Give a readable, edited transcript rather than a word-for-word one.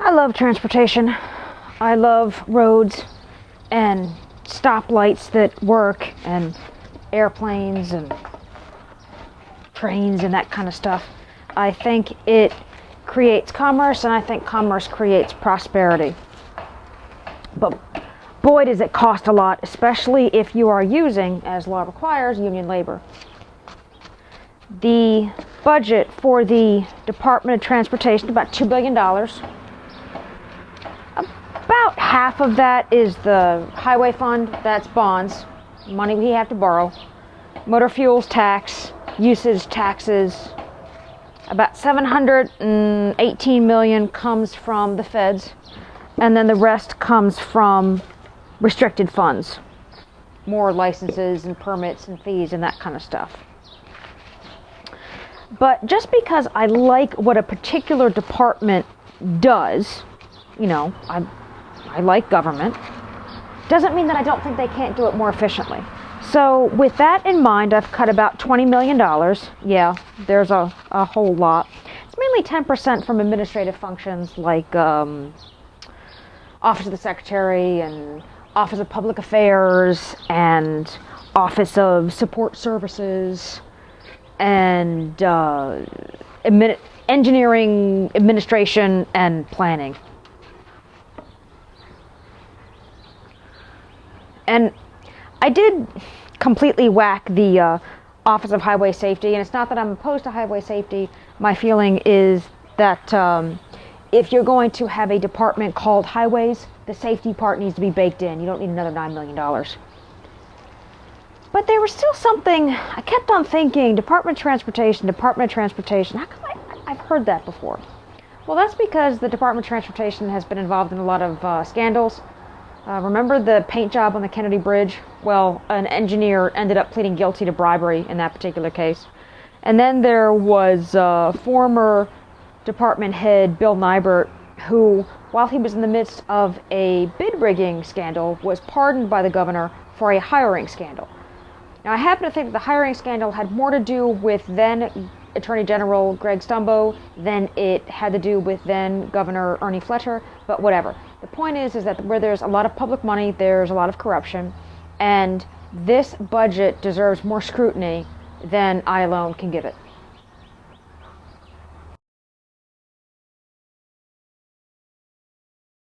I love transportation. I love roads and stoplights that work and airplanes and trains and that kind of stuff. I think it creates commerce, and I think commerce creates prosperity. But boy, does it cost a lot, especially if you are using, as law requires, union labor. The budget for the Department of Transportation, about $2 billion. About half of that is the highway fund. That's bonds, money we have to borrow. Motor fuels tax, usage taxes. About $718 million comes from the feds, and then the rest comes from restricted funds. More licenses and permits and fees and that kind of stuff. But just because I like what a particular department does, you know, I like government, doesn't mean that I don't think they can't do it more efficiently. So with that in mind, I've cut about $20 million. Yeah, there's a whole lot. It's mainly 10% from administrative functions like Office of the Secretary and Office of Public Affairs and Office of Support Services and engineering, administration, and planning. And I did completely whack the Office of Highway Safety, and it's not that I'm opposed to highway safety. My feeling is that if you're going to have a department called Highways, the safety part needs to be baked in. You don't need another $9 million. But there was still something, I kept on thinking, Department of Transportation, how come I've heard that before? Well, that's because the Department of Transportation has been involved in a lot of scandals. Remember the paint job on the Kennedy Bridge? Well, an engineer ended up pleading guilty to bribery in that particular case. And then there was former department head Bill Nybert, who, while he was in the midst of a bid rigging scandal, was pardoned by the governor for a hiring scandal. Now, I happen to think that the hiring scandal had more to do with then Attorney General Greg Stumbo than it had to do with then Governor Ernie Fletcher, but whatever. The point is that where there's a lot of public money, there's a lot of corruption, and this budget deserves more scrutiny than I alone can give it.